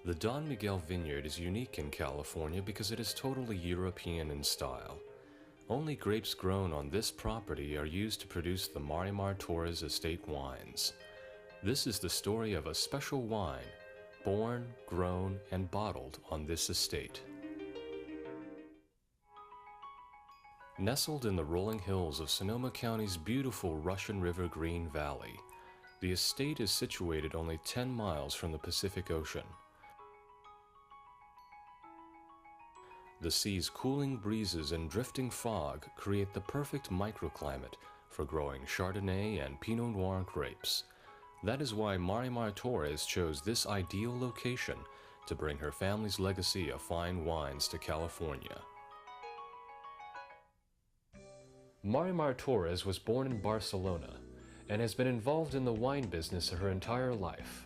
The Don Miguel vineyard is unique in California because it is totally European in style. Only grapes grown on this property are used to produce the Marimar Torres estate wines. This is the story of a special wine, born, grown, and bottled on this estate. Nestled in the rolling hills of Sonoma County's beautiful Russian River Green Valley, the estate is situated only 10 miles from the Pacific Ocean. The sea's cooling breezes and drifting fog create the perfect microclimate for growing Chardonnay and Pinot Noir grapes. That is why Marimar Torres chose this ideal location to bring her family's legacy of fine wines to California. Marimar Torres was born in Barcelona and has been involved in the wine business her entire life.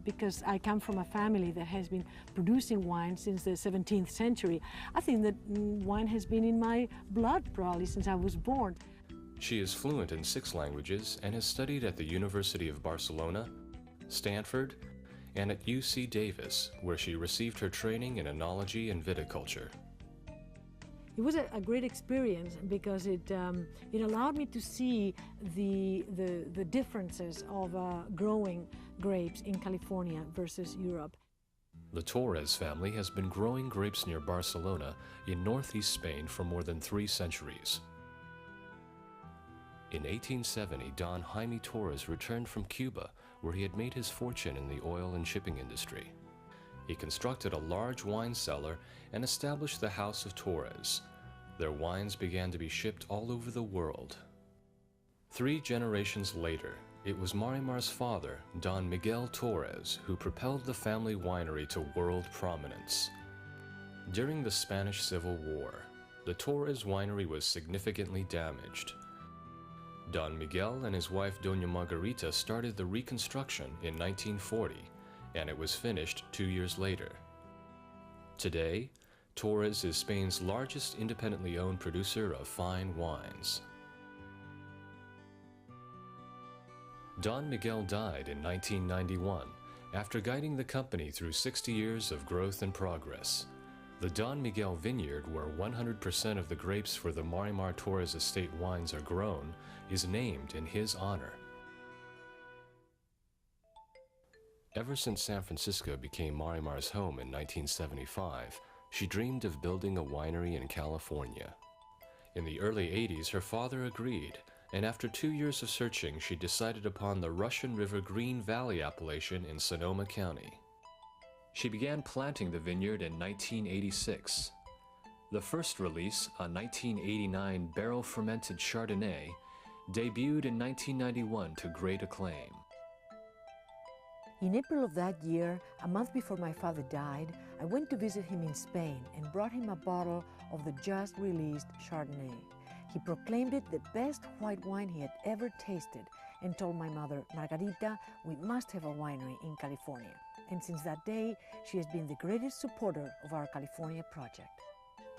Because I come from a family that has been producing wine since the 17th century, I think that wine has been in my blood probably since I was born. She is fluent in 6 languages and has studied at the University of Barcelona, Stanford, and at UC Davis, where she received her training in enology and viticulture. It was a great experience because it allowed me to see the differences of growing grapes in California versus Europe. The Torres family has been growing grapes near Barcelona in northeast Spain for more than 3 centuries. In 1870, Don Jaime Torres returned from Cuba, where he had made his fortune in the oil and shipping industry. He constructed a large wine cellar and established the House of Torres. Their wines began to be shipped all over the world. 3 generations later, it was Marimar's father, Don Miguel Torres, who propelled the family winery to world prominence. During the Spanish Civil War, the Torres winery was significantly damaged. Don Miguel and his wife Doña Margarita started the reconstruction in 1940, and it was finished 2 years later. Today, Torres is Spain's largest independently owned producer of fine wines. Don Miguel died in 1991 after guiding the company through 60 years of growth and progress. The Don Miguel vineyard, where 100% of the grapes for the Marimar Torres estate wines are grown, is named in his honor. Ever since San Francisco became Marimar's home in 1975, she dreamed of building a winery in California. In the early 80s, her father agreed, and after 2 years of searching, she decided upon the Russian River Green Valley appellation in Sonoma County. She began planting the vineyard in 1986. The first release, a 1989 barrel-fermented Chardonnay, debuted in 1991 to great acclaim. In April of that year, a month before my father died, I went to visit him in Spain and brought him a bottle of the just released Chardonnay. He proclaimed it the best white wine he had ever tasted and told my mother, Margarita, we must have a winery in California. And since that day, she has been the greatest supporter of our California project.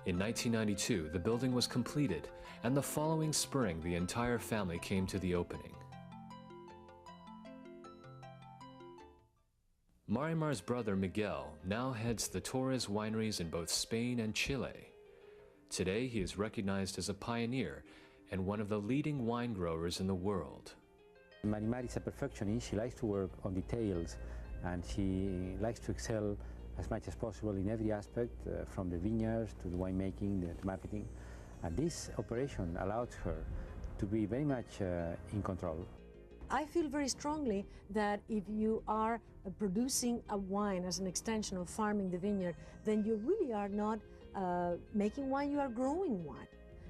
In 1992, the building was completed, and the following spring, the entire family came to the opening. Marimar's brother Miguel now heads the Torres wineries in both Spain and Chile. Today, he is recognized as a pioneer and one of the leading wine growers in the world. Marimar is a perfectionist. She likes to work on details, and she likes to excel as much as possible in every aspect, from the vineyards to the winemaking, the marketing. And this operation allows her to be very much in control. I feel very strongly that if you are producing a wine as an extension of farming the vineyard, then you really are not making wine, you are growing wine.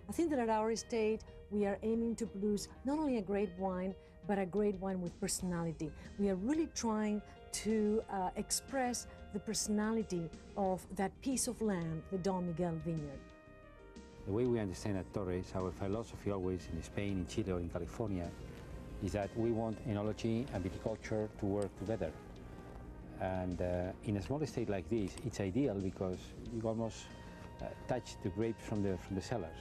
I think that at our estate, we are aiming to produce not only a great wine, but a great wine with personality. We are really trying to express the personality of that piece of land, the Don Miguel vineyard. The way we understand at Torres, our philosophy always in Spain, in Chile, or in California, is that we want enology and viticulture to work together. And in a small estate like this, it's ideal because you almost touch the grapes from the cellars.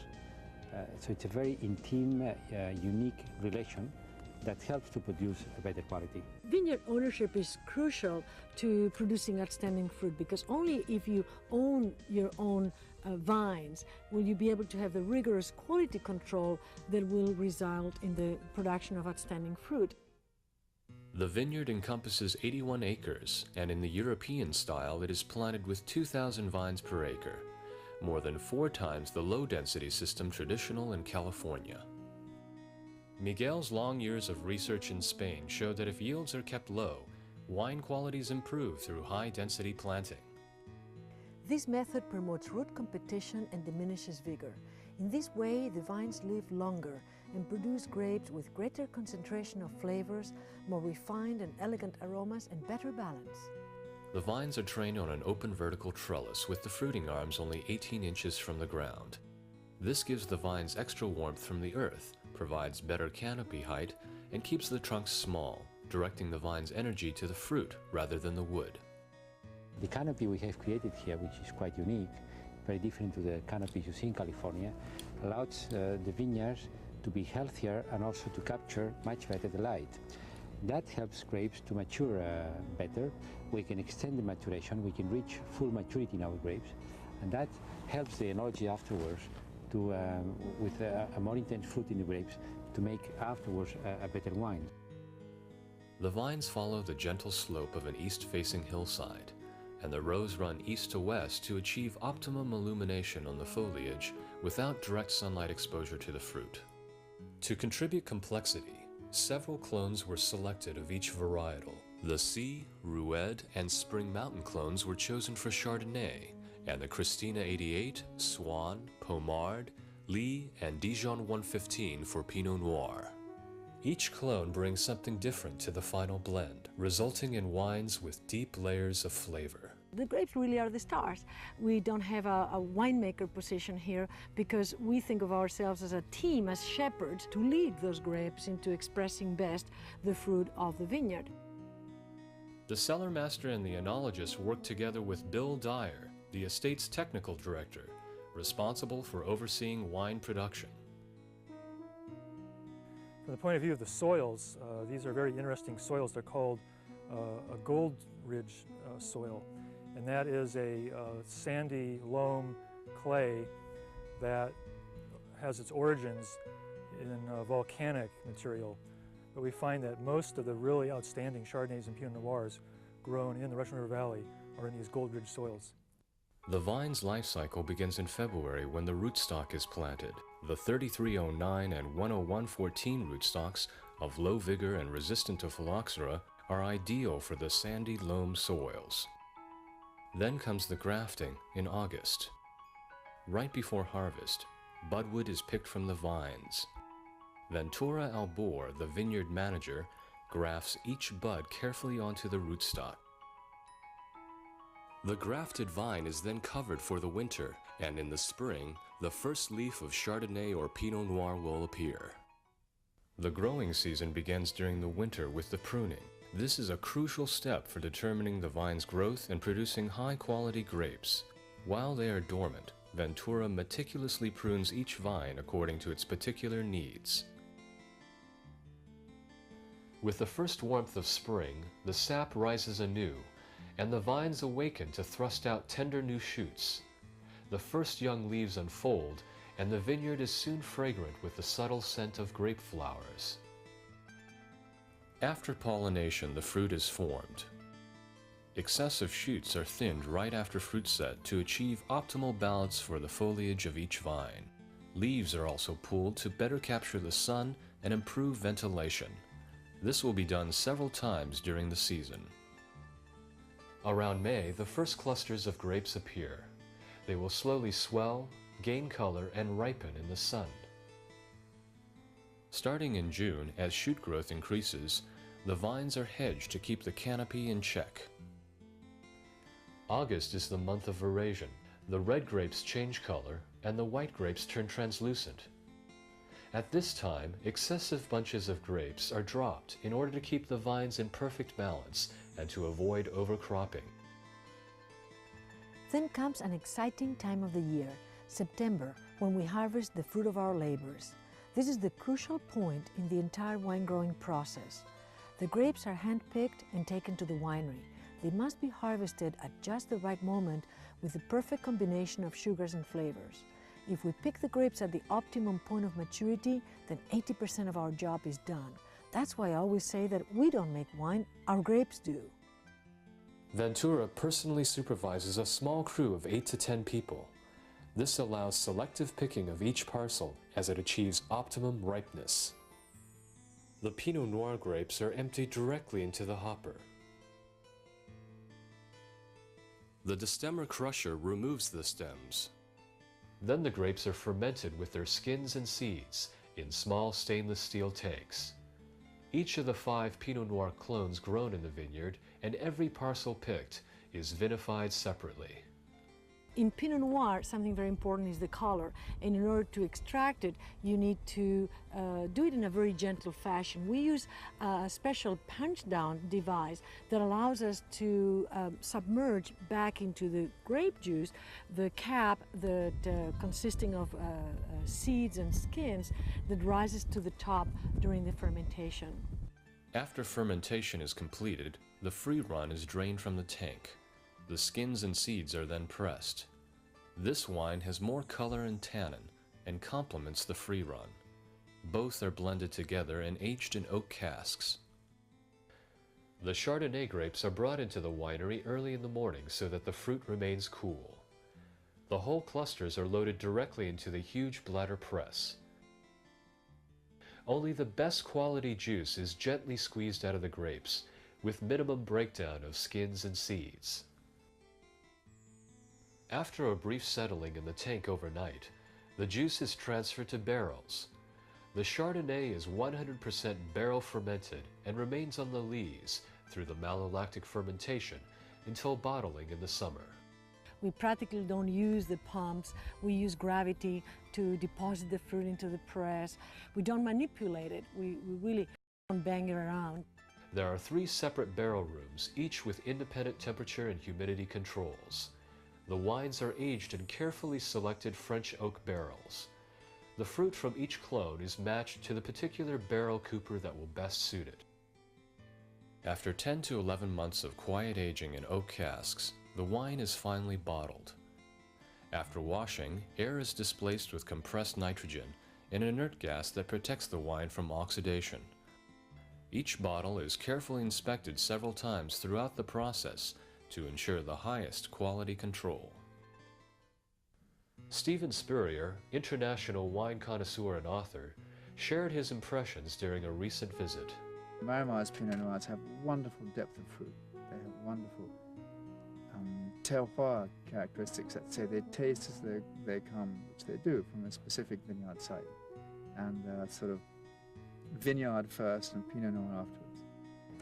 So it's a very intimate, unique relation that helps to produce a better quality. Vineyard ownership is crucial to producing outstanding fruit, because only if you own your own vines will you be able to have the rigorous quality control that will result in the production of outstanding fruit. The vineyard encompasses 81 acres, and in the European style it is planted with 2,000 vines per acre, more than 4 times the low-density system traditional in California. Miguel's long years of research in Spain show that if yields are kept low, wine qualities improve through high-density planting. This method promotes root competition and diminishes vigor. In this way, the vines live longer and produce grapes with greater concentration of flavors, more refined and elegant aromas, and better balance. The vines are trained on an open vertical trellis with the fruiting arms only 18 inches from the ground. This gives the vines extra warmth from the earth, provides better canopy height, and keeps the trunks small, directing the vine's energy to the fruit rather than the wood. The canopy we have created here, which is quite unique, very different to the canopies you see in California, allows the vineyards to be healthier and also to capture much better the light. That helps grapes to mature better. We can extend the maturation, we can reach full maturity in our grapes, and that helps the enology afterwards to, with a more intense fruit in the grapes, to make afterwards a better wine. The vines follow the gentle slope of an east-facing hillside, and the rows run east to west to achieve optimum illumination on the foliage without direct sunlight exposure to the fruit. To contribute complexity, several clones were selected of each varietal. The C, Roued, and Spring Mountain clones were chosen for Chardonnay, and the Christina 88, Swan, Pommard, Lee, and Dijon 115 for Pinot Noir. Each clone brings something different to the final blend, resulting in wines with deep layers of flavor. The grapes really are the stars. We don't have a winemaker position here because we think of ourselves as a team, as shepherds, to lead those grapes into expressing best the fruit of the vineyard. The cellar master and the enologist work together with Bill Dyer, the estate's technical director, responsible for overseeing wine production. From the point of view of the soils, these are very interesting soils. They're called a gold ridge soil, and that is a sandy loam clay that has its origins in volcanic material. But we find that most of the really outstanding Chardonnays and Pinot Noirs grown in the Russian River Valley are in these gold ridge soils. The vine's life cycle begins in February when the rootstock is planted. The 3309 and 10114 rootstocks of low vigor and resistant to phylloxera are ideal for the sandy loam soils. Then comes the grafting in August. Right before harvest, budwood is picked from the vines. Ventura Albor, the vineyard manager, grafts each bud carefully onto the rootstock. The grafted vine is then covered for the winter, and in the spring, the first leaf of Chardonnay or Pinot Noir will appear. The growing season begins during the winter with the pruning. This is a crucial step for determining the vine's growth and producing high-quality grapes. While they are dormant, Ventura meticulously prunes each vine according to its particular needs. With the first warmth of spring, the sap rises anew, and the vines awaken to thrust out tender new shoots. The first young leaves unfold, and the vineyard is soon fragrant with the subtle scent of grape flowers. After pollination, the fruit is formed. Excessive shoots are thinned right after fruit set to achieve optimal balance for the foliage of each vine. Leaves are also pulled to better capture the sun and improve ventilation. This will be done several times during the season. Around May, the first clusters of grapes appear. They will slowly swell, gain color, and ripen in the sun. Starting in June, as shoot growth increases, the vines are hedged to keep the canopy in check. August is the month of veraison. The red grapes change color, and the white grapes turn translucent. At this time, excessive bunches of grapes are dropped in order to keep the vines in perfect balance and to avoid overcropping. Then comes an exciting time of the year, September, when we harvest the fruit of our labors. This is the crucial point in the entire wine growing process. The grapes are hand-picked and taken to the winery. They must be harvested at just the right moment with the perfect combination of sugars and flavors. If we pick the grapes at the optimum point of maturity, then 80% of our job is done. That's why I always say that we don't make wine, our grapes do. Ventura personally supervises a small crew of 8 to 10 people. This allows selective picking of each parcel as it achieves optimum ripeness. The Pinot Noir grapes are emptied directly into the hopper. The destemmer crusher removes the stems. Then the grapes are fermented with their skins and seeds in small stainless steel tanks. Each of the 5 Pinot Noir clones grown in the vineyard and every parcel picked is vinified separately. In Pinot Noir, something very important is the color, and in order to extract it, you need to do it in a very gentle fashion. We use a special punch-down device that allows us to submerge back into the grape juice the cap that consisting of seeds and skins that rises to the top during the fermentation. After fermentation is completed, the free run is drained from the tank. The skins and seeds are then pressed. This wine has more color and tannin and complements the free run. Both are blended together and aged in oak casks. The Chardonnay grapes are brought into the winery early in the morning so that the fruit remains cool. The whole clusters are loaded directly into the huge bladder press. Only the best quality juice is gently squeezed out of the grapes, with minimum breakdown of skins and seeds. After a brief settling in the tank overnight, the juice is transferred to barrels. The Chardonnay is 100% barrel fermented and remains on the lees through the malolactic fermentation until bottling in the summer. We practically don't use the pumps. We use gravity to deposit the fruit into the press. We don't manipulate it. We really don't bang it around. There are 3 separate barrel rooms, each with independent temperature and humidity controls. The wines are aged in carefully selected French oak barrels. The fruit from each clone is matched to the particular barrel cooper that will best suit it. After 10 to 11 months of quiet aging in oak casks, the wine is finally bottled. After washing, air is displaced with compressed nitrogen, an inert gas that protects the wine from oxidation. Each bottle is carefully inspected several times throughout the process to ensure the highest quality control. Stephen Spurrier, international wine connoisseur and author, shared his impressions during a recent visit. Marimar's Pinot Noirs have wonderful depth of fruit. They have wonderful terroir characteristics that say they taste as they come, which they do, from a specific vineyard site. And sort of vineyard first and Pinot Noir afterwards.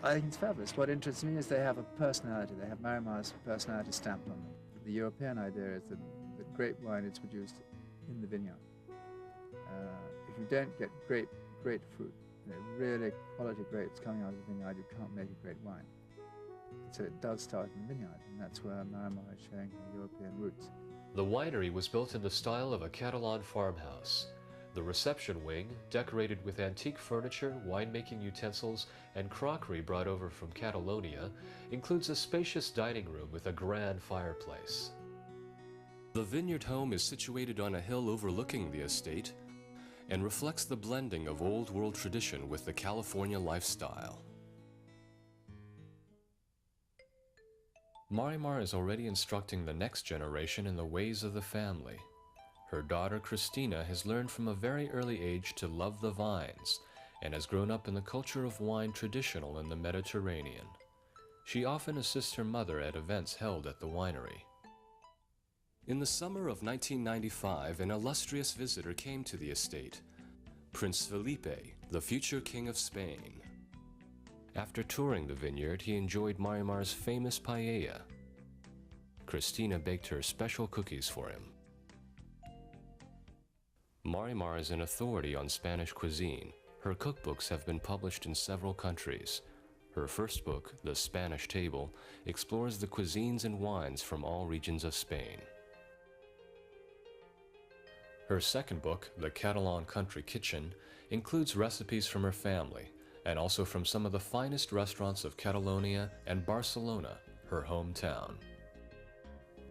I think it's fabulous. What interests me is they have a personality. They have Marimar's personality stamped on them. The European idea is that grape wine is produced in the vineyard. If you don't get great fruit, really quality grapes coming out of the vineyard, you can't make a great wine. So it does start in the vineyard, and that's where Marimar is showing her European roots. The winery was built in the style of a Catalan farmhouse. The reception wing, decorated with antique furniture, winemaking utensils, and crockery brought over from Catalonia, includes a spacious dining room with a grand fireplace. The vineyard home is situated on a hill overlooking the estate and reflects the blending of old world tradition with the California lifestyle. Marimar is already instructing the next generation in the ways of the family. Her daughter Christina has learned from a very early age to love the vines and has grown up in the culture of wine traditional in the Mediterranean. She often assists her mother at events held at the winery. In the summer of 1995, an illustrious visitor came to the estate, Prince Felipe, the future King of Spain. After touring the vineyard, he enjoyed Marimar's famous paella. Christina baked her special cookies for him. Marimar is an authority on Spanish cuisine. Her cookbooks have been published in several countries. Her first book, The Spanish Table, explores the cuisines and wines from all regions of Spain. Her second book, The Catalan Country Kitchen, includes recipes from her family and also from some of the finest restaurants of Catalonia and Barcelona, her hometown.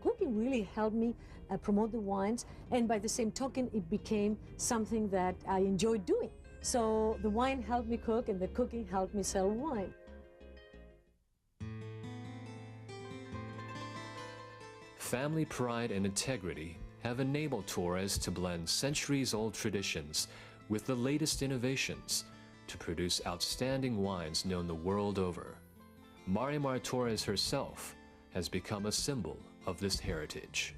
Cooking really helped me promote the wines, and by the same token, it became something that I enjoyed doing. So the wine helped me cook, and the cooking helped me sell wine. Family pride and integrity have enabled Torres to blend centuries-old traditions with the latest innovations to produce outstanding wines known the world over. Marimar Torres herself has become a symbol of this heritage.